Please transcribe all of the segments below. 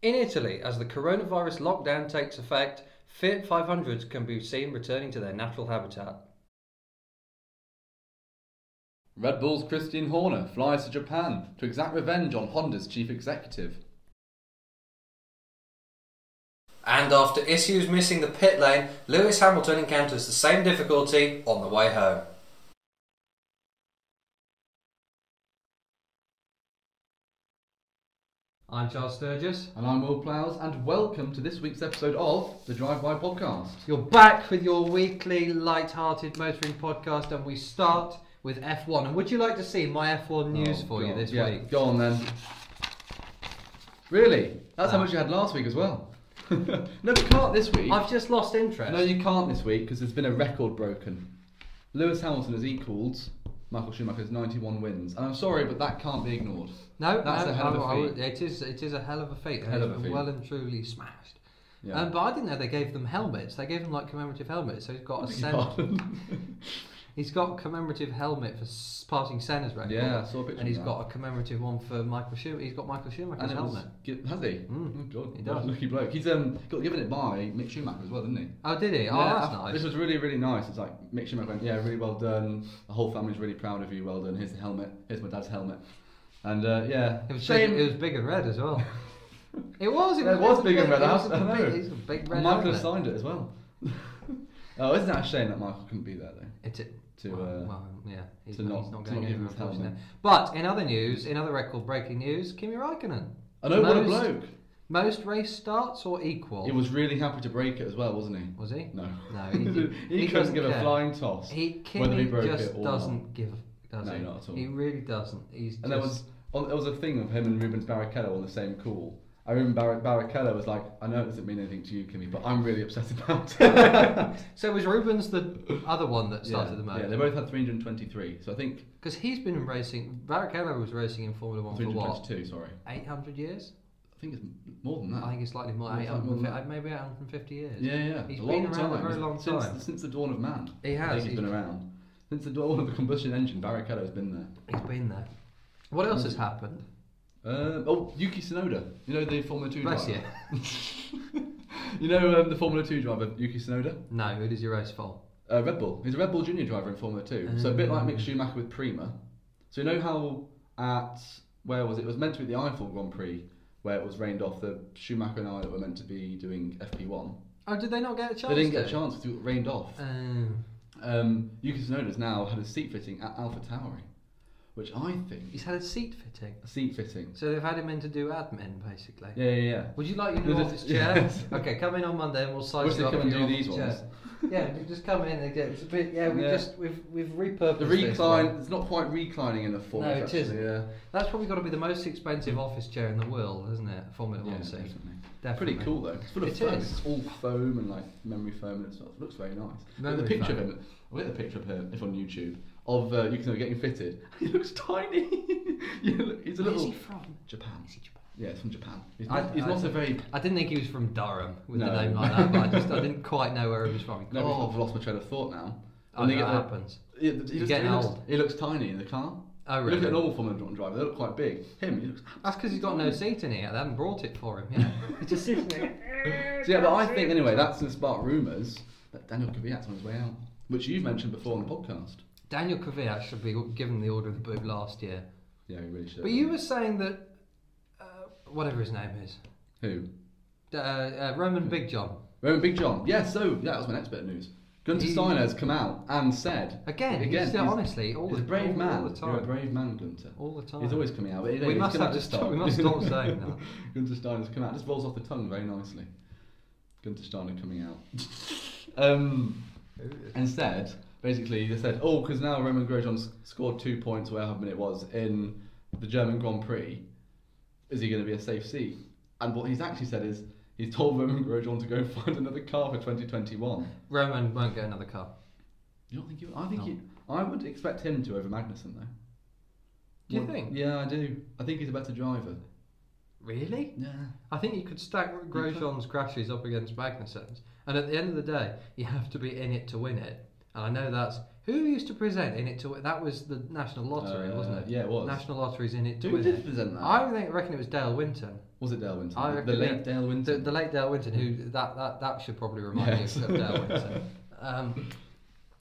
In Italy, as the coronavirus lockdown takes effect, Fiat 500s can be seen returning to their natural habitat. Red Bull's Christian Horner flies to Japan to exact revenge on Honda's chief executive. And after issues missing the pit lane, Lewis Hamilton encounters the same difficulty on the way home. I'm Charles Sturgis. And I'm Will Plows, and welcome to this week's episode of the Drive-By Podcast. You're back with your weekly light-hearted motoring podcast, and we start with F1. And would you like to see my F1 news you this week? Go on then. Really? That's how much you had last week as well. No, we can't this week. I've just lost interest. No, you can't this week because there's been a record broken. Lewis Hamilton has equalled Michael Schumacher's 91 wins. And I'm sorry, but that can't be ignored. No, that's a hell of a feat. It is a hell of a feat. Hell of a feat. Well and truly smashed. Yeah. But I didn't know they gave them helmets. They gave them like commemorative helmets. So he's got he's got a commemorative helmet for passing Senna's record. Yeah, I saw a picture. And he's got a commemorative one for Michael Schumacher. He's got Michael Schumacher's helmet. Has he? Oh God, he does. Lucky bloke. He's got given it by Mick Schumacher as well, didn't he? Oh, did he? Yeah, Oh, that's nice. This was really, really nice. It's like Mick Schumacher went, yeah, really well done. The whole family's really proud of you. Well done. Here's the helmet. Here's my dad's helmet. And yeah, it was big and red as well. It was big and red. It's a big red. And Michael has signed it as well. Oh, isn't that a shame that Michael couldn't be there though? He's not going to give him anywhere, his helmet. But in other news, in other record-breaking news, Kimi Räikkönen. I know, what a bloke. Most race starts or equal? He was really happy to break it as well, wasn't he? Was he? No. No, he couldn't give a flying toss. Kimi just doesn't give. Does he? Not at all. He really doesn't. There was a thing of him and Rubens Barrichello on the same call. I remember Barrichello was like, I know it doesn't mean anything to you, Kimi, but I'm really upset about it. So was Rubens the other one that started the most? Yeah, they both had 323, so I think... Because he's been racing... Barrichello was racing in Formula 1 for what? 322, sorry. 800 years? I think it's more than that. I think it's slightly more, maybe 850 years. Yeah. He's been around a very long time. Since the dawn of man. He has. He's been around. Since the dawn of the combustion engine, Barrichello's been there. He's been there. What else has happened? Yuki Tsunoda. You know the Formula 2 driver? Bless you. You know the Formula 2 driver, Yuki Tsunoda? No, who does he race for? Red Bull. He's a Red Bull Junior driver in Formula 2. So a bit like Mick Schumacher with Prima. So you know how where was it? It was meant to be the Eiffel Grand Prix where it was rained off. The Schumacher and I were meant to be doing FP1. Oh, did they not get a chance? They didn't get a chance because it rained off. Yuki Tsunoda's now had a seat fitting at AlphaTauri, which I think... He's had a seat fitting? A seat fitting. So they've had him in to do admin, basically? Yeah. Would you like your new office chair? Yes. Okay, come in on Monday and we'll size you up. Come and do these ones. Yeah, just come in and get... It's a bit... Yeah, we've repurposed the recline... It's not quite reclining in the Formula. No, it isn't. Yeah. That's probably got to be the most expensive office chair in the world, isn't it? Formula 1 seat. Definitely. Pretty cool though. It's full of foam. It's all foam and like memory foam and stuff. It looks very nice. The picture of him. I'll get the picture of him if on YouTube of Yuki Tsunoda getting fitted. He looks tiny. He's a little. Where's he from? Japan. Is he Japan? Yeah, it's from Japan. He's not a very. I didn't think he was from Durham with a name like that, but I didn't quite know where he was from. No, I've lost my train of thought now. That happens. He's getting old. He looks tiny in the car. Oh, really? Look at an normal Formula 1 driver, they look quite big. He looks... That's because he's got no seat in here. They haven't brought it for him. Yeah. He's just sitting there. So yeah, but I think anyway, that's going to spark rumours that Daniel Kvyat's on his way out, which you've mentioned before on the podcast. Daniel Kvyat should be given the order of the boot last year. Yeah, he really should. But you were saying that, whatever his name is. Who? Roman Big John. Roman Big John. Yeah, so that was my next bit of news. Gunther Steiner has come out and said... Again, honestly, he's a brave man. All the time. You're a brave man, Gunther. All the time. He's always coming out. But we must stop saying that. Gunther Steiner's come out. Just rolls off the tongue very nicely. Gunther Steiner coming out. Instead, basically, they said, because now Roman Grosjean's scored 2 points, or however many it was, in the German Grand Prix, is he going to be a safe seat? And what he's actually said is, he's told Roman Grosjean to go find another car for 2021. Roman won't get another car. You don't think you? I would expect him to over Magnussen though. Do you think? Yeah, I do. I think he's a better driver. Really? Yeah. I think you could stack Grosjean's crashes up against Magnussen's, and at the end of the day, you have to be in it to win it. And I know Who used to present In It to Win? That was the National Lottery, wasn't it? Yeah, it was. National Lottery's In It to Who Win. did present that? I reckon it was Dale Winton. Was it Dale Winton? I reckon the late Dale Winton? The late Dale Winton, who that should probably remind you of Dale Winton.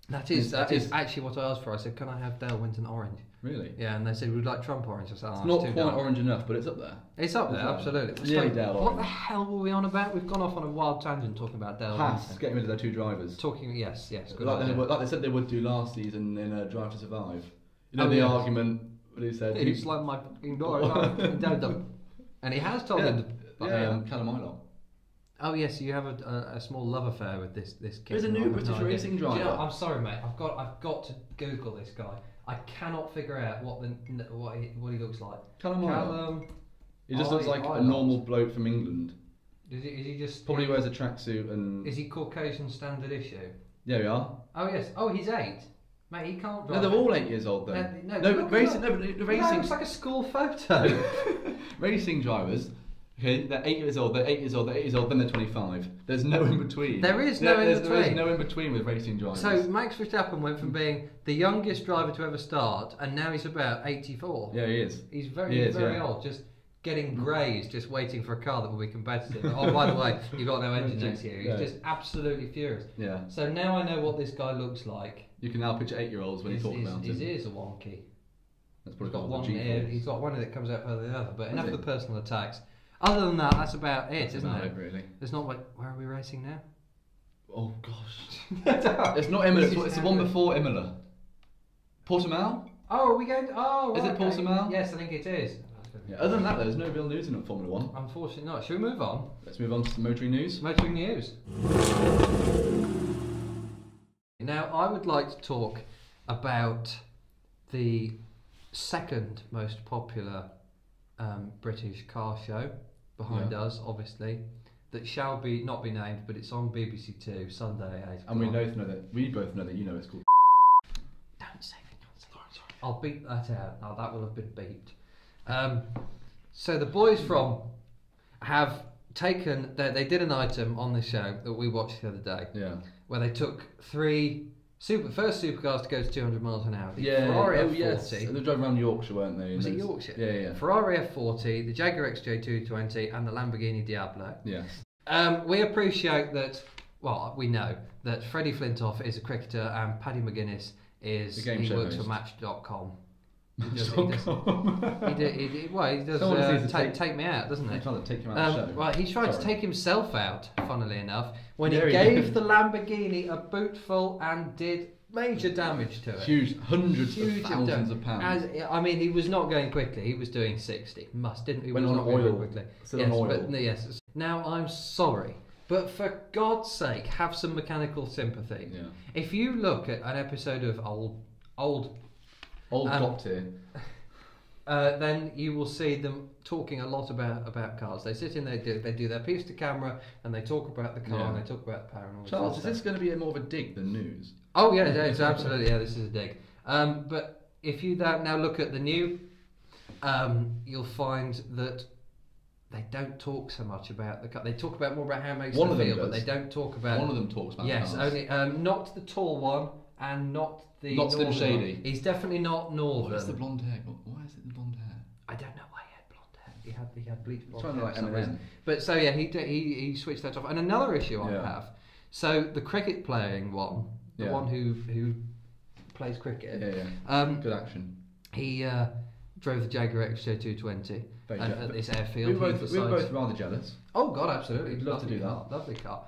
That is actually what I asked for. I said, can I have Dale Winton orange? Really? Yeah, and they said, we'd like Trump orange. I said, it's not quite orange enough, but it's up there. It's up there, absolutely. Nearly Dale What orange. the hell were we on about? We've gone off on a wild tangent talking about Dale Winton. Getting rid of their 2 drivers. Yes, good like they said they would do last season in Drive to Survive. You know the argument when he said... He slammed my fucking door and he has told him... Callum Ilott. Oh yes, you have a small love affair with this kid. There's a new British racing driver. Do you know, I'm sorry, mate. I've got to Google this guy. I cannot figure out what he looks like. Callum. He just looks like a normal bloke from England. Is he just probably wears a tracksuit and? Is he Caucasian standard issue? Yeah, we are. Oh yes. Oh, he's 8. Mate, he can't drive. No, they're all 8 years old though. No, racing. It's like a school photo. Racing drivers. Okay, they're 8 years old, they're 8 years old, they're 8 years old, then they're 25. There's no in between. There is no in between. There is no in between with racing drivers. So Max Verstappen went from being the youngest driver to ever start, and now he's about 84. Yeah, he is. He's very old, just getting grazed, just waiting for a car that will be competitive. Oh, by the way, you've got no engine next year. He's just absolutely furious. Yeah. So now I know what this guy looks like. You can now picture 8-year-olds when he talks about his ears are wonky. That's probably got one ear. He's got one that comes out further than the other. But enough of the personal attacks. Other than that, that's about it, isn't it? Really. There's not like, where are we racing now? Oh gosh. It's not Imola. It's the one before Imola. Portimao? Oh, are we going? Right, is it Portimao? Yes, I think it is. Yeah, other than that, there's no real news in Formula 1. Unfortunately not. Should we move on? Let's move on to the motoring news. Motoring news. Now, I would like to talk about the second most popular British car show behind us, obviously, that shall not be named, but it's on BBC Two Sunday at 8 o'clock. And we both know that you know it's called. Don't say it. Sorry. I'll beep that out. Oh, that will have been beeped. So the boys from have taken. They did an item on the show that we watched the other day. Yeah. Where they took 3 first supercars to go to 200 miles an hour. The Yeah. Ferrari F40. Yes. They drove around Yorkshire, weren't they? Was it Yorkshire? Yeah. Ferrari F40, the Jaguar XJ220, and the Lamborghini Diablo. Yes. We appreciate that. Well, we know that Freddie Flintoff is a cricketer and Paddy McGuinness is he works for Match.com. He does take me out, doesn't he? He's trying to take him out of the show. Right, he tried to take himself out, funnily enough, when he gave the Lamborghini a bootful and did major damage to it. Huge, hundreds of thousands of pounds. I mean, he was not going quickly. He was doing 60. He was on not oil. going quickly. Still on oil. But, yes. Now, I'm sorry, but for God's sake, have some mechanical sympathy. Yeah. If you look at an episode of old Doctor, then you will see them talking a lot about cars. They sit in, they do their piece to camera, and they talk about the car and they talk about the power and all that. Charles, is this going to be more of a dig than news? Oh yeah, it's absolutely this is a dig. But if you now look at the new, you'll find that they don't talk so much about the car. They talk more about how it makes them feel, but they don't talk about. One of them talks about cars. Only not the tall one and not the Slim Shady. He's definitely not northern. What's the blonde hair? Why is it the blonde hair? I don't know why he had blonde hair. He had bleached blonde hair. Like Eminem. But so yeah, he switched that off. And another issue I have. So the cricket playing one, the one who plays cricket. Good action. He drove the Jaguar XJ220 at this airfield. We were both rather jealous. Oh God, absolutely. We'd love to do that. Lovely car.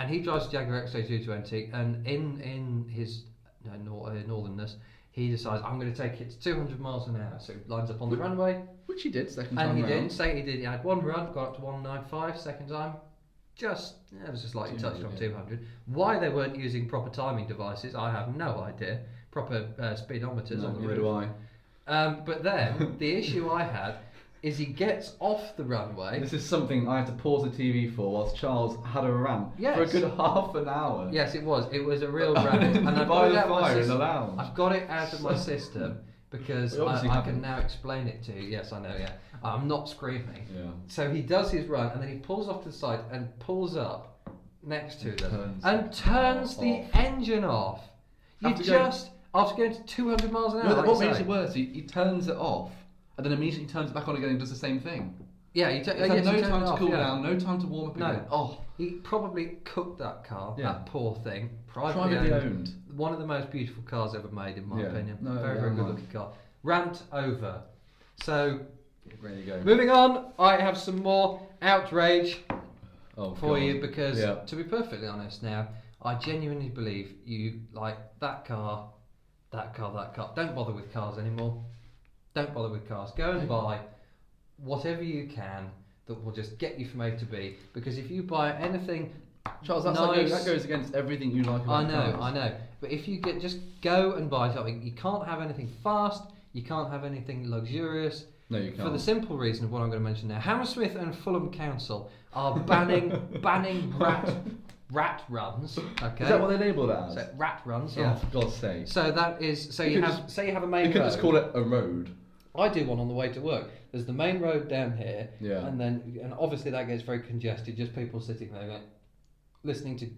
And he drives the Jaguar XJ220, and in his northernness, he decides, I'm going to take it to 200 miles an hour. So he lines up on the runway. Which he did second time And he round. did. He had one run, got up to 195, second time. It was just slightly touched on 200. Why they weren't using proper timing devices, I have no idea. Proper speedometers on the roof. Do I. But then, the issue I had is he gets off the runway. This is something I had to pause the TV for whilst Charles had a rant for a good half an hour. Yes, it was. It was a real rant. And I've got it out of my system. I've got it out of my system because I can now explain it to you. Yes, I know, yeah. I'm not screaming. Yeah. So he does his run and then he pulls off to the side and pulls up next to them and turns the engine off. after going to 200 miles an hour. No, what makes it worse? He turns it off and then immediately turns it back on again and does the same thing. Yeah, He's had no time to cool down, no time to warm up No. again. Oh, he probably cooked that car. That poor thing. Privately owned. One of the most beautiful cars ever made, in my opinion. No, very good looking car. Rant over. So, there you go. moving on, I have some more outrage for you because, to be perfectly honest now, I genuinely believe you like that car. Don't bother with cars anymore. Don't bother with cars. Go and buy whatever you can that will just get you from A to B. Because if you buy anything, Charles, that goes against everything you like about cars. I know. But if you just go and buy something, you can't have anything fast. You can't have anything luxurious. No, you can't. For the simple reason of what I'm going to mention now, Hammersmith and Fulham Council are banning rat runs. Okay. Is that what they label it as? So, rat runs. Yeah. Oh, for God's sake. So that is you have a main road. You could just call it a road. I do one on the way to work. There's the main road down here, Yeah. and obviously that gets very congested. Just people sitting there going, listening to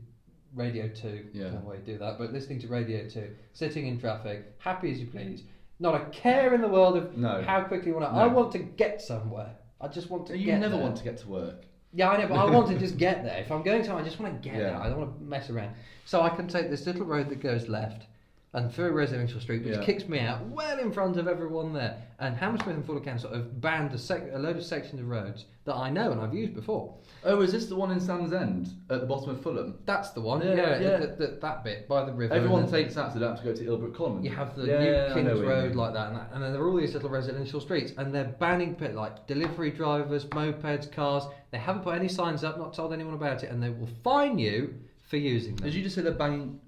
Radio 2. Yeah. No way to do that, but listening to Radio 2, sitting in traffic, happy as you please. Not a care in the world of how quickly you want to. No. I want to get somewhere. I just want to get there. You never want to get to work. Yeah, I know, but I want to just get there. If I'm going somewhere, I just want to get there. I don't want to mess around. So I can take this little road that goes left and through a residential street, which kicks me out well in front of everyone there. And Hammersmith and Fulham Council have banned a load of sections of roads that I know and I've used before. Oh, is this the one in Sands End at the bottom of Fulham? That's the one. That bit by the river. Everyone takes that, so they don't have to go to Ilbrook Common. You have the New Kings Road like that, and then there are all these little residential streets, and they're banning like delivery drivers, mopeds, cars. They haven't put any signs up, not told anyone about it, and they will fine you for using them. Did you just say they're banning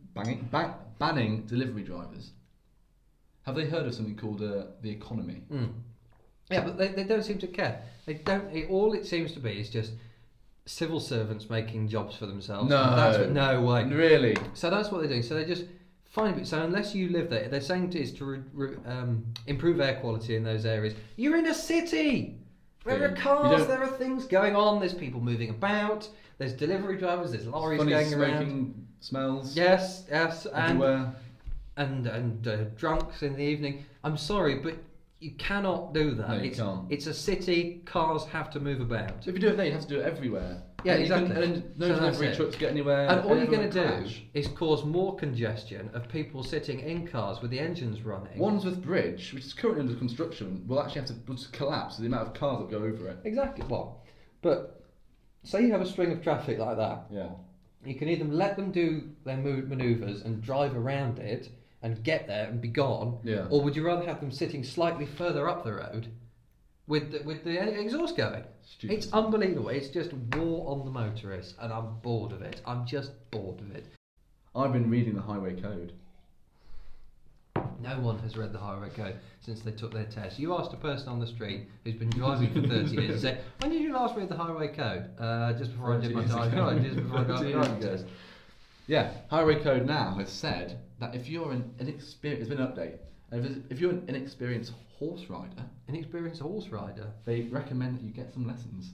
delivery drivers? Have they heard of something called the economy? Yeah, but they don't seem to care. They don't. All it seems to be is just civil servants making jobs for themselves. No way. Really? So that's what they're doing. So they just find it. So unless you live there, they're saying it is to improve air quality in those areas. You're in a city. There are cars. There are things going on. There's people moving about. There's delivery drivers. There's lorries going around. Smells. Yes, everywhere. And drunks in the evening. I'm sorry, but you cannot do that. No, you can't. It's a city. Cars have to move about. So if you do it there, you have to do it everywhere. Yeah, exactly. And no delivery trucks get anywhere. And all you're going to do is cause more congestion of people sitting in cars with the engines running. Wandsworth Bridge, which is currently under construction, will actually have to collapse with the amount of cars that go over it. Exactly. Well, but say you have a string of traffic like that. Yeah. You can either let them do their manoeuvres and drive around it and get there and be gone, or would you rather have them sitting slightly further up the road with the exhaust going? Stupid. It's unbelievable. It's just war on the motorists, and I'm bored of it. I'm just bored of it. I've been reading the highway code. No one has read the highway code since they took their test. You asked a person on the street who's been driving for 30 years and say, when did you last read the highway code? Just before I did my driving test. Yeah, highway code now has said that if you're an inexperienced, it's been an update. If you're an inexperienced horse rider, they recommend that you get some lessons.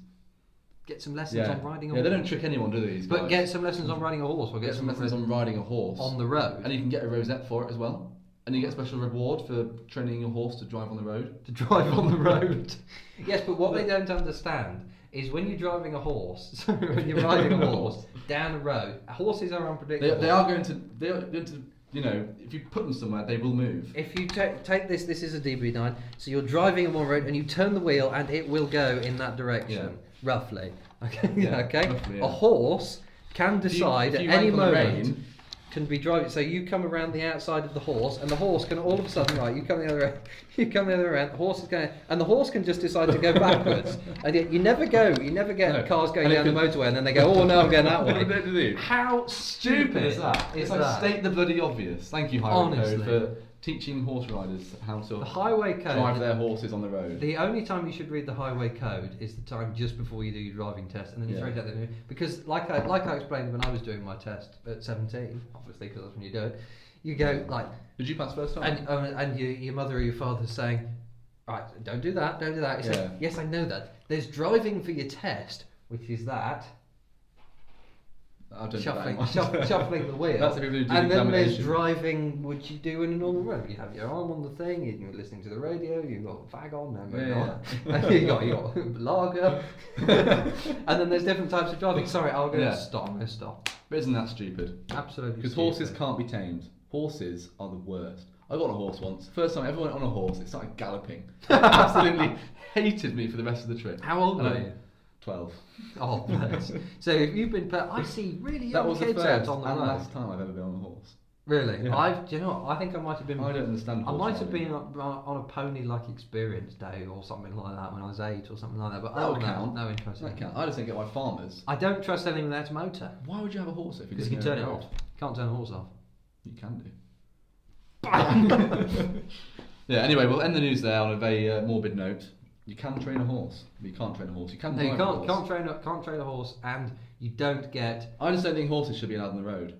Get some lessons on riding a horse. Yeah, they don't trick anyone, do these guys? But get some lessons on riding a horse, or get some lessons on riding a horse on the road. And you can get a rosette for it as well. And you get a special reward for training your horse to drive on the road. Yes, but what they don't understand is when you're driving a horse, when you're riding a horse down a road, horses are unpredictable. They are going to, you know, if you put them somewhere, they will move. If you take this is a DB9, so you're driving on one road and you turn the wheel and it will go in that direction, roughly. Okay, Roughly, a horse can decide at any moment. Can be driving, so you come around the outside of the horse, and the horse can all of a sudden, right? You come the other end. The horse is going, and the horse can just decide to go backwards, and yet you never get cars going down the motorway, and then they go, oh no, I'm going that way. How stupid is that? It's like state the bloody obvious. Thank you, highway code, for teaching horse riders how to drive their horses on the road. The only time you should read the highway code is the time just before you do your driving test, and then you throw it out there. Because like I explained when I was doing my test at 17, obviously because that's when you do it, you go like... Did you pass first time? And your mother or your father saying, right, don't do that. You say, yes, I know that. There's driving for your test, which is that. I don't shuffling the wheel. That's the people who do and the then there's examination. driving, which you do in a normal road. You have your arm on the thing, you're listening to the radio, you've got a fag on, and you got lager. And then there's different types of driving. Sorry, I'm going to stop. But isn't that stupid? Absolutely. Because horses can't be tamed. Horses are the worst. I got on a horse once. First time I ever went on a horse, it started galloping. Absolutely hated me for the rest of the trip. How old were you? 12. Oh, bless. So if you've been, I see really young kids out on the road. That was the last time I've ever been on a horse. Really? Yeah. Do you know what? I think I might have been. I don't understand. I might have been on a pony-like experience day or something like that when I was 8 or something like that. But that would count. No interest. That count. I just think it by farmers. I don't trust anyone there to motor. Why would you have a horse if you? Because you can turn it off. Can't turn the horse off. You can do. Yeah. Anyway, we'll end the news there on a very morbid note. You can train a horse, but you can't train a horse. You can. No, you drive a horse. Can't train a horse, and you don't get. I just don't think horses should be allowed on the road.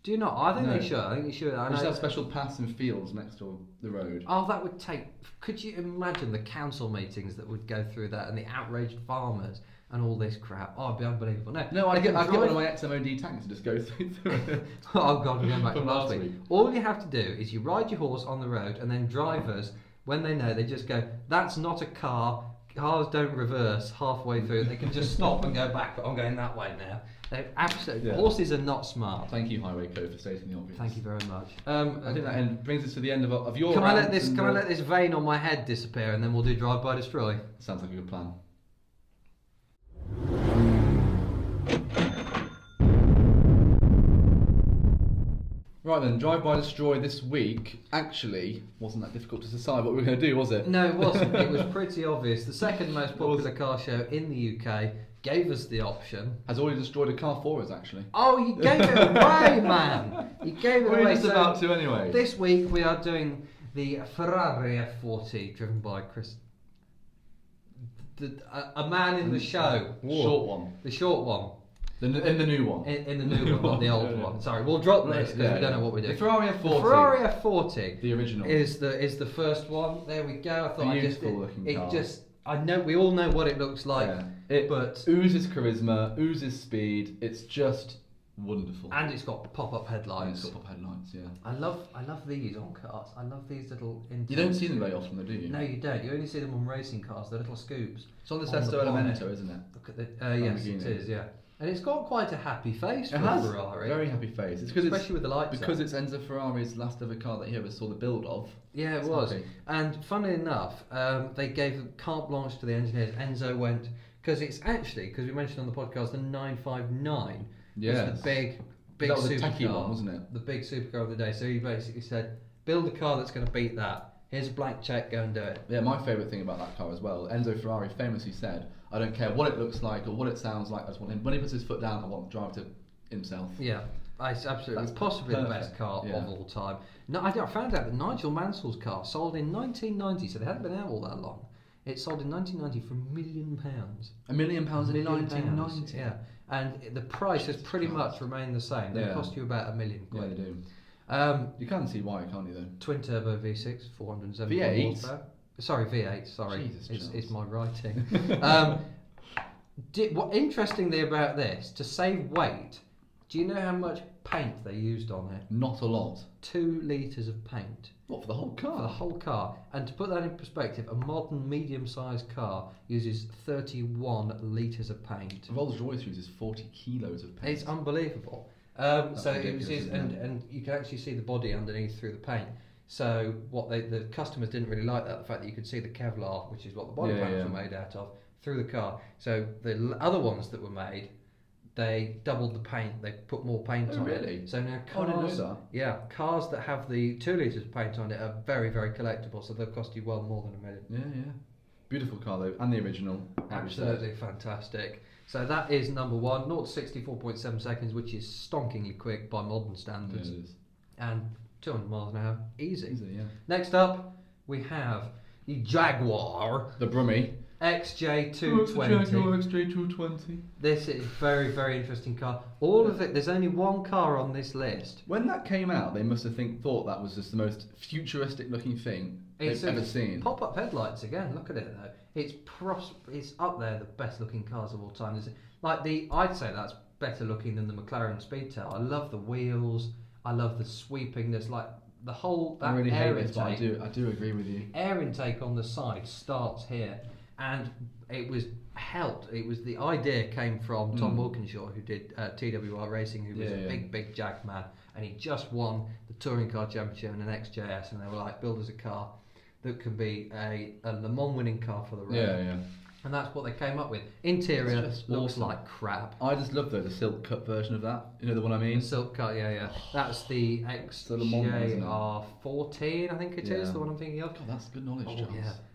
Do you not? I think they should. I think they should. They should have special paths and fields next to the road. Oh, that would take. Could you imagine the council meetings that would go through that and the outraged farmers and all this crap? Oh, it'd be unbelievable. No, I'd get one of my ex-MOD tanks to just go through it. Oh God, we're going back to last week. All you have to do is you ride your horse on the road, and then drivers, when they know, they just go, "That's not a car. Cars don't reverse halfway through. They can just stop and go back, but I'm going that way now." They're absolutely. Yeah. Horses are not smart. Thank you, Highway Code, for stating the obvious. Thank you very much. I think that brings us to the end of your. Can I let this vein on my head disappear, and then we'll do Drive by Destroy? Sounds like a good plan. Right then, Drive by Destroy this week actually wasn't that difficult to decide what we were going to do, was it? No, it wasn't. It was pretty obvious. The second most popular car show in the UK gave us the option. Has already destroyed a car for us, actually. Oh, you gave it away, man! You gave it away. We're just about to anyway. This week we are doing the Ferrari F40, driven by Chris. A man in the show. Short one. The short one. In the new one. In the new one, not the old one. Sorry, we'll drop this because we don't know what we're doing. The Ferrari F40. The Ferrari F40. The original. Is the first one. There we go. I thought Beautiful looking car. I know we all know what it looks like. Yeah. It oozes charisma, oozes speed. It's just wonderful. And it's got pop-up headlights. Yeah. I love these on cars. I love these little. You don't see them very often, though, do you? No, you don't. You only see them on racing cars. They're little scoops. It's on the Sesto Elemento, isn't it? Look at the. Yes, it is. Yeah. And it's got quite a happy face for a Ferrari. Very happy face. It's especially with the lights. Because it's Enzo Ferrari's last ever car that he ever saw the build of. Yeah, it was. Happy. And funnily enough, they gave carte blanche to the engineers. Enzo went because it's actually because we mentioned on the podcast the 959. Yeah. The big that was supercar, the techie one, wasn't it? The big supercar of the day. So he basically said, build a car that's going to beat that. Here's a blank check, go and do it. Yeah, my favourite thing about that car as well, Enzo Ferrari famously said, I don't care what it looks like or what it sounds like, I just want him, when he puts his foot down, I want to drive to himself. Yeah, it's absolutely, it's possibly the best car of all time. No, I found out that Nigel Mansell's car sold in 1990, so they hadn't been out all that long. It sold in 1990 for £1 million. £1 million in 1990? Yeah, and the price has pretty much remained the same. They cost you about £1 million. Yeah, they do. You can see why, can't you, though? Twin turbo V6, 470 V8? horsepower. Sorry, V8. Sorry, it's my writing. Interestingly about this, to save weight, do you know how much paint they used on it? Not a lot. 2 litres of paint. What, for the whole car? For the whole car. And to put that in perspective, a modern medium-sized car uses 31 litres of paint. Rolls-Royce uses 40 kilos of paint. It's unbelievable. So it was and you can actually see the body underneath through the paint. So what the customers didn't really like that, the fact that you could see the Kevlar, which is what the body panels were made out of, through the car. So the other ones that were made, they doubled the paint. They put more paint on really? it. So now cars, cars that have the 2 litres of paint on it are very, very collectible. So they'll cost you well more than £1 million. Yeah. Beautiful car though, and the original. Absolutely fantastic. So that is number 1, 0 to 64.7 seconds, which is stonkingly quick by modern standards. Yeah, it is. And 200 miles an hour, easy. Yeah. Next up, we have the Jaguar. The Brummie. XJ220. Jaguar XJ220. This is a very, very interesting car. All of it, there's only one car on this list. When that came out, they must have thought that was just the most futuristic looking thing they've ever seen. Pop-up headlights again, look at it though. It's up there, the best looking cars of all time. I'd say that's better looking than the McLaren Speedtail. I love the wheels. I love the sweeping. There's like the whole I really air hate this, but intake. I do agree with you. Air intake on the side starts here, and it was helped. It was the idea came from Tom Walkinshaw, who did TWR Racing, who was a big Jag man, and he just won the touring car championship in an XJS, and they were like, build us a car that can be a Le Mans winning car for the road. Yeah. And that's what they came up with. Interior looks awesome. like crap. I just love the silk cut version of that. You know the one I mean? The silk cut, yeah. That's the XJR14, I think it is, the one I'm thinking of. God, that's good knowledge, Charles.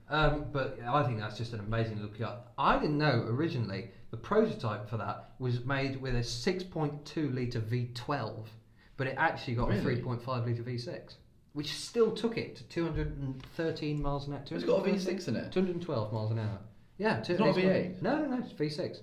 Yeah. But I think that's just an amazing look up. I didn't know originally the prototype for that was made with a 6.2 litre V12, but it actually got a 3.5 litre V6, which still took it to 213 miles an hour. It's got a V6 in it? 212 miles an hour. Yeah, it's not a V8? No, it's V6.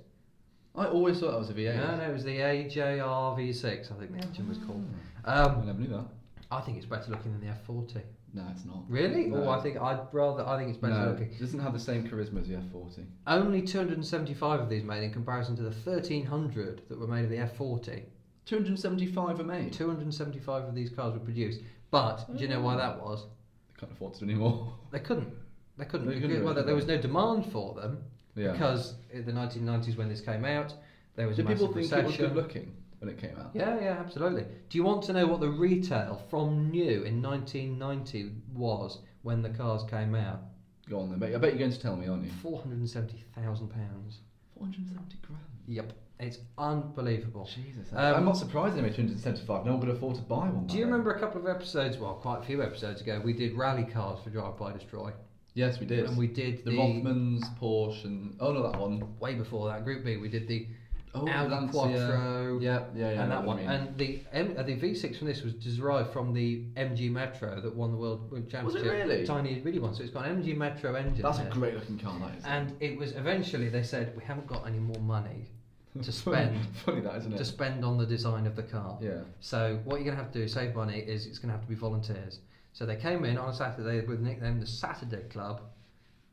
I always thought that was a V8. No, it was the AJR V6, I think the engine was called. I never knew that. I think it's better looking than the F40. No, it's not. Really? No. Oh, I think it's better looking. It doesn't have the same charisma as the F40. Only 275 of these made in comparison to the 1,300 that were made of the F40. 275 are made? 275 of these cars were produced. But do you know why that was? They can't afford to do anymore. They couldn't. Well, there was no demand for them because in the 1990s when this came out, there was a massive recession. Did people think it was good looking when it came out? Yeah, absolutely. Do you want to know what the retail from new in 1990 was when the cars came out? Go on then. I bet you're going to tell me, aren't you? £470,000. 470 grand? Yep. It's unbelievable. Jesus. I'm not surprised they made 275. No one could afford to buy one. Do you remember a couple of episodes, quite a few episodes ago, we did rally cars for Drive By Destroy? Yes, we did. And we did the Rothmans, Porsche, and that one. Way before that, Group B, we did the Audi Lancia. Quattro. Yeah. And that one. And the V6 from this was derived from the MG Metro that won the World Championship. Was it really? Tiny, really one. So it's got an MG Metro engine. That's a great looking car, that is. And it was eventually, they said, we haven't got any more money to spend. Funny that, isn't it? To spend on the design of the car. Yeah. So what you're going to have to do to save money is it's going to have to be volunteers. So they came in on a Saturday with the nickname the Saturday Club.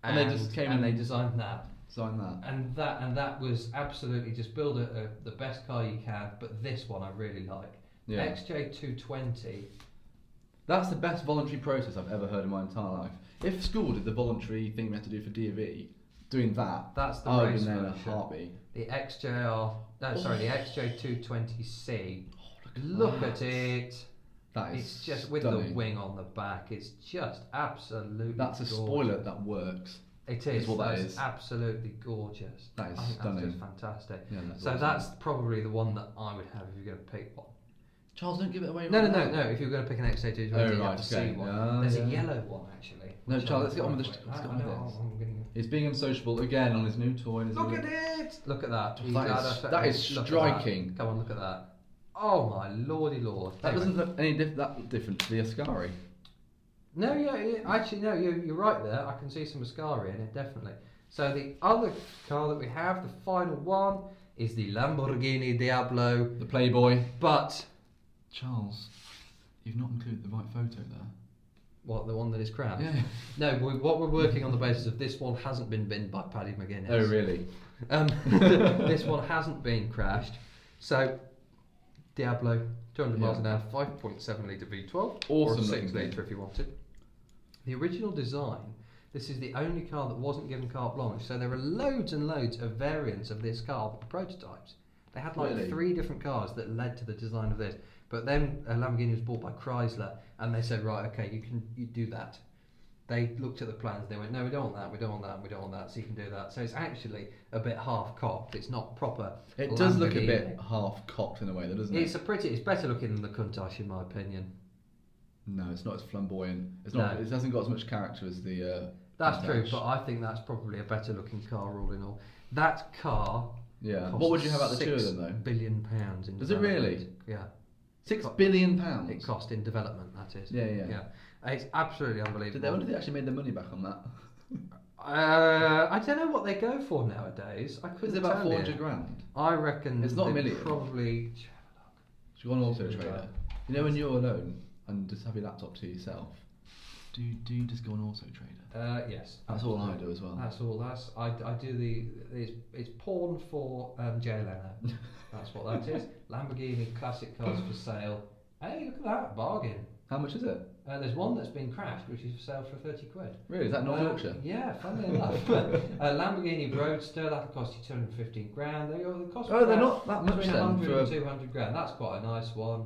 And they just came and they designed that. And that was absolutely just build the best car you can, but this one I really like. Yeah. XJ220. That's the best voluntary process I've ever heard in my entire life. If school did the voluntary thing we had to do for D&V, doing that's the race version. In a heartbeat. The XJ220C. Look at it. That is it's just stunning. With the wing on the back, it's just absolutely That's a gorgeous. Spoiler that works. It is. What that is. Absolutely gorgeous. That is That's stunning. just fantastic. Yeah, awesome. That's probably the one that I would have if you're going to pick one. Charles, don't give it away. No. If you're going to pick an XJ220, you have to see one. There's a yellow one actually. No, Charles, let's get on with this. He's being unsociable again on his new toy. Look at it! Look at that. That is striking. Come on, look at that. Oh my lordy lord! That doesn't look any that different to the Ascari. No, actually, you're right there. I can see some Ascari in it, definitely. So the other car that we have, the final one, is the Lamborghini Diablo, the Playboy. But Charles, you've not included the right photo there. What, the one that is crashed? Yeah. No, what we're working on the basis of this one hasn't been binned by Paddy McGuinness. Oh really? This one hasn't been crashed, so. Diablo, 200 miles an hour, 5.7 litre V12, awesome, or 6 litre if you wanted. The original design, this is the only car that wasn't given carte blanche, so there are loads and loads of variants of this car, prototypes. They had like 3 different cars that led to the design of this, but then Lamborghini was bought by Chrysler, and they said, right, okay, you do that. They looked at the plans, they went, no, we don't want that, we don't want that, we don't want that, so you can do that. So it's actually a bit half-cocked, it's not proper. It does look a bit half-cocked in a way, doesn't it? It's better looking than the Countach in my opinion. No, it's not as flamboyant. It hasn't got as much character as the That's Countach. true, but I think that's probably a better looking car all in all. That car what would you have out the two of them though? £6 billion in Does it really? Yeah. £6 billion? It cost in development, that is. Yeah. It's absolutely unbelievable. I wonder if they actually made their money back on that. I don't know what they go for nowadays. I couldn't. Is it about tell 400 you. grand? I reckon it's not a million. Probably. Should go on Auto Trader. You know when you're alone and just have your laptop to yourself, Do you just go on Auto Trader? Yes. That's all I do as well. That's all. I do it's porn for Jay Leno. That's what that is. Lamborghini classic cars for sale. Hey, look at that bargain. How much is it? There's one that's been crashed, which is for sale for 30 quid. Really? Is that North Yorkshire? Yeah, funnily enough. Lamborghini Roadster, that'll cost you 215 grand. They cost they're not that much between then. 100 and 200 grand. That's quite a nice one.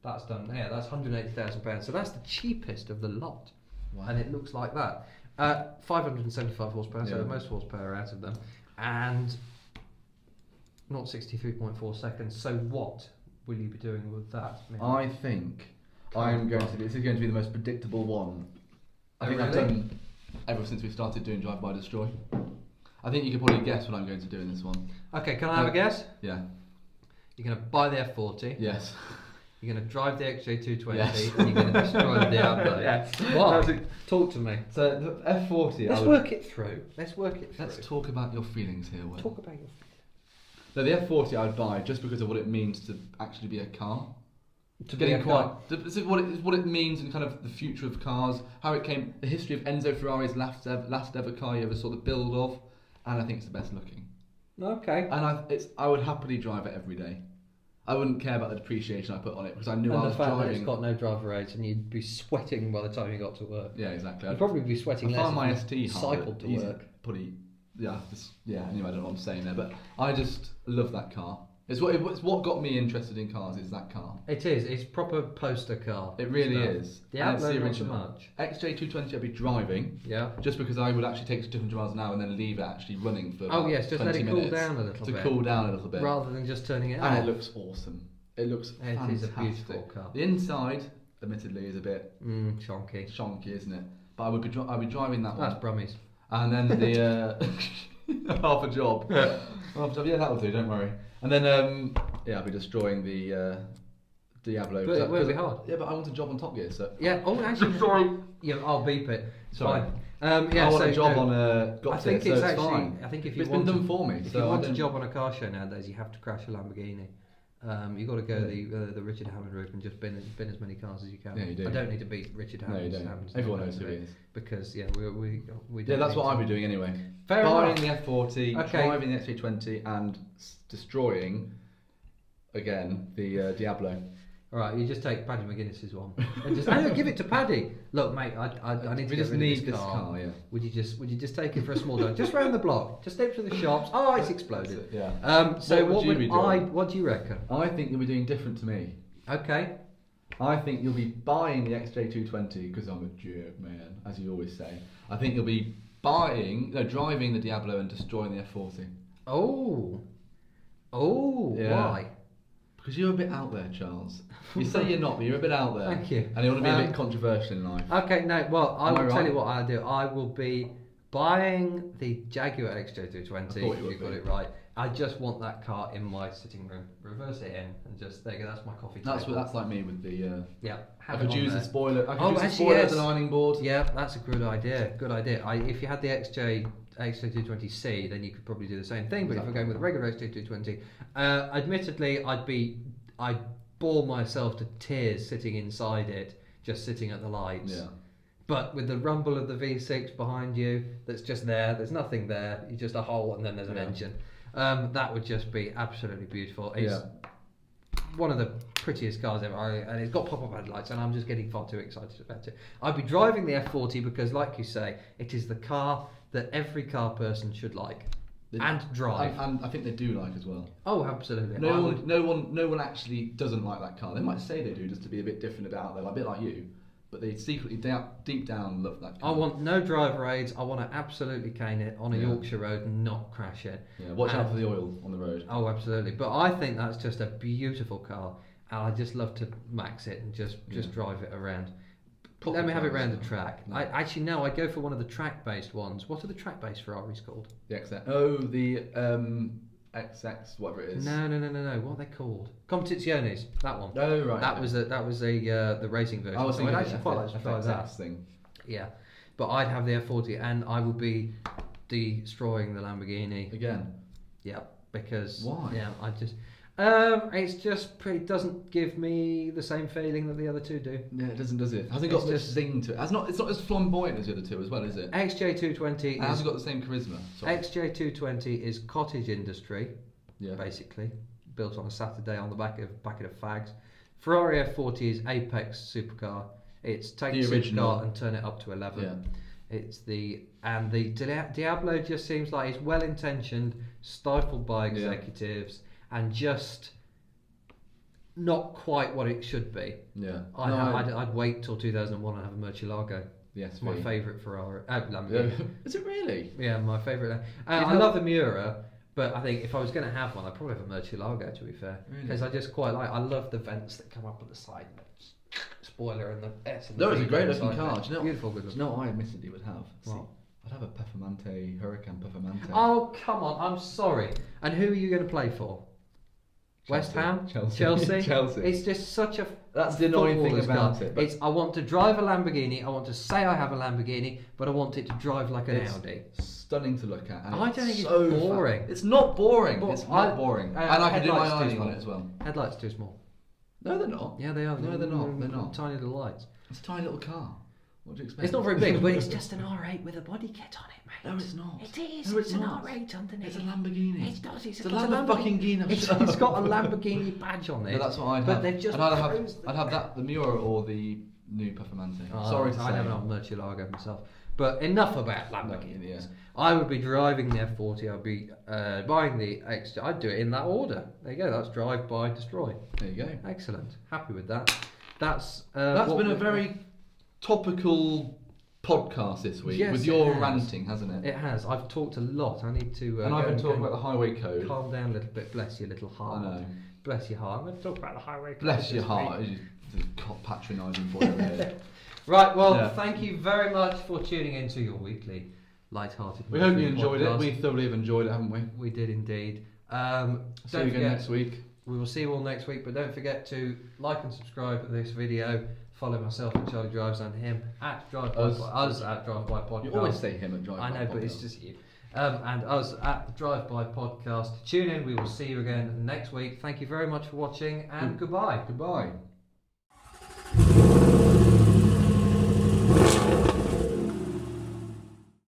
That's done. Yeah, that's 180,000 pounds. So that's the cheapest of the lot. Wow. And it looks like that. 575 horsepower, so the most horsepower out of them. And not 63.4 seconds. So what will you be doing with that? I think this is going to be the most predictable one. I think I've really? done ever since we started doing Drive By Destroy. I think you can probably guess what I'm going to do in this one. Okay, can I have a guess? Yeah. You're going to buy the F40. Yes. You're going to drive the XJ220 Yes. and you're going to destroy the Diablo. Yes. Why? Talk to me. So the F40. Let's work it through. Let's talk about your feelings here, Will. Talk about your feelings. So the F40 I would buy just because of what it means to actually be a car. What it means and kind of the future of cars, how it came, the history of Enzo Ferrari's last ever car you ever saw the build of, and I think it's the best looking. Okay. And I would happily drive it every day. I wouldn't care about the depreciation I put on it because I knew I was the fact driving. that it's got no driver aids and you'd be sweating by the time you got to work. Yeah, exactly. You'd probably be sweating less. I found my ST cycled to easy, work. Probably, anyway, I don't know what I'm saying there, but I just love that car. It's what got me interested in cars is that car. It is. It's proper poster car. It really is. Yeah, it's the not so original. much. XJ220 I'd be driving. Yeah. Just because I would actually take it to 200 miles an hour and then leave it actually running for about just 20 let it cool minutes down a little bit. To cool down a little bit. Rather than just turning it on. And it looks awesome. It looks fantastic. It is a beautiful car. The inside, admittedly, is a bit shonky, isn't it? But I would be driving that one. That's Brummies. And then the half a job. Yeah, that'll do. Don't worry. And then I'll be destroying the Diablo. But it will be hard. Yeah, but I want a job on Top Gear. So yeah. Oh, actually, sorry. Yeah, I'll beep it. Sorry. Fine. I want a job on I think it's actually. Fine. I think if you it's want been done for me. If you want a job on a car show nowadays, you have to crash a Lamborghini. You've got to go the Richard Hammond route and just bin as many cars as you can. Yeah, you do. I don't need to beat Richard Hammond. No, you don't. Everyone knows who he is. Because we yeah, that's what I'd be doing anyway. Buying the F40, driving the XJ20, and destroying again the Diablo. All right, you just take Paddy McGuinness's one. And just give it to Paddy. Look, mate, I need to get rid of this car. Yeah. Would you just take it for a small drive, just round the block, just step to the shops? Oh, it's exploded. Yeah. So what would you be doing? What do you reckon? I think you'll be doing different to me. Okay. I think you'll be buying the XJ220 because I'm a jerk man, as you always say. I think you'll be driving the Diablo and destroying the F40. Oh, yeah. Why? Because you're a bit out there, Charles. You say you're not, but you're a bit out there. Thank you. And you want to be a bit controversial in life. Okay, no, well, I will tell right? you what I'll do. I will be buying the Jaguar XJ220. You got it right. I just want that car in my sitting room. Reverse it in and just there you go. That's my coffee table. That's like me with the. I could use the spoiler. I could use the spoiler as an ironing board. Yeah, that's a good idea. Good idea. If you had the XJ220C, then you could probably do the same thing. But if we're going with a regular XJ220, admittedly, I'd bore myself to tears sitting inside it, just sitting at the lights. Yeah. But with the rumble of the V6 behind you, that's just there's nothing there. It's just a hole, and then there's an engine. That would just be absolutely beautiful. It's one of the prettiest cars ever, and it's got pop-up headlights, and I'm just getting far too excited about it. I'd be driving the F40 because, like you say, it is the car that every car person should like and drive. And I think they do like as well. Oh, absolutely. No one actually doesn't like that car. They might say they do just to be a bit different about them, a bit like you. But they secretly, deep down, love that car. I want no driver aids. I want to absolutely cane it on a Yorkshire road and not crash it. Yeah, watch out for the oil on the road. Oh, absolutely. But I think that's just a beautiful car, and I just love to max it and just drive it around. Let me have it around the track. No. I'd go for one of the track-based ones. What are the track-based Ferraris called? The XX. Oh, the XX, whatever it is. No. What are they called? Competizione. That one. Oh, right. That was the racing version. I was thinking I'd actually quite like to try that thing. Yeah, but I'd have the F40, and I would be destroying the Lamborghini again. Yeah, because why? Yeah, I just It's just pretty, doesn't give me the same feeling that the other two do. Yeah, it doesn't, does it? Hasn't got much zing to it. It's not as flamboyant as the other two as well, is it? XJ220 It hasn't got the same charisma. Sorry. XJ220 is cottage industry, Yeah. basically, built on a Saturday on the back of fags. Ferrari F40 is Apex supercar. It's take The the original. supercar and turn it up to 11. Yeah. It's the Diablo just seems like it's well intentioned, stifled by executives, and just not quite what it should be. Yeah. I'd wait till 2001 and have a Murcielago. Yes. It's my favourite Ferrari. Lamborghini. Yeah. Is it really? Yeah, my favourite. I love the Miura, but I think if I was going to have one, I'd probably have a Murcielago, to be fair. Because I just quite like. I love the vents that come up at the side. Spoiler and the S. No, it's a great looking car. Do you know, beautiful, good. Do you know what I admittedly would have? What? I'd have a Performante, Huracan Performante. Oh, come on, I'm sorry. And who are you going to play for? West Ham? Chelsea. Chelsea. It's just such a... That's the annoying thing about it. It's, I want to drive a Lamborghini, I want to say I have a Lamborghini, but I want it to drive like an Audi. Stunning to look at. And I don't think it's so boring. It's not boring. But it's not boring. And I can do my headlights too ironing on small. it as well. Headlights too small. No, they're not. Yeah, they are. No, they're not. They're not. Tiny little lights. It's a tiny little car. What do you expect? It's not very big, but it's just an R8 with a body kit on it, mate. No, it's not. It is. No, it's an not. R8 underneath. It's a Lamborghini. It's not. It's a Lamborghini. It's got a Lamborghini badge on it. No, that's what I'd have. But they've just I'd have that, the Miura or the new Performante. Sorry to say. I'd have an old Murcielago myself. But enough about Lamborghinis. Yeah. I would be driving the F40. I'd be buying the XJ. I'd do it in that order. There you go. That's drive, buy, destroy. There you go. Excellent. Happy with that. That's been a very topical podcast this week with your ranting, hasn't it? It has. I've talked a lot. I need to. And I've been talking about the highway code. Calm down a little bit. Bless your little heart. I know. Bless your heart. I'm going to talk about the highway code. Bless your heart. Patronising for you. Right. Well, thank you very much for tuning into your weekly light-hearted. We hope you enjoyed it. We thoroughly have enjoyed it, haven't we? We did indeed. See you again next week. We will see you all next week, but don't forget to like and subscribe to this video. Follow myself at Charlie Drives and him at Drive By us at Drive By Podcast. You always say him at Drive By. I know, but it's just you. And us at Drive By Podcast. Tune in. We will see you again next week. Thank you very much for watching, and goodbye. Goodbye.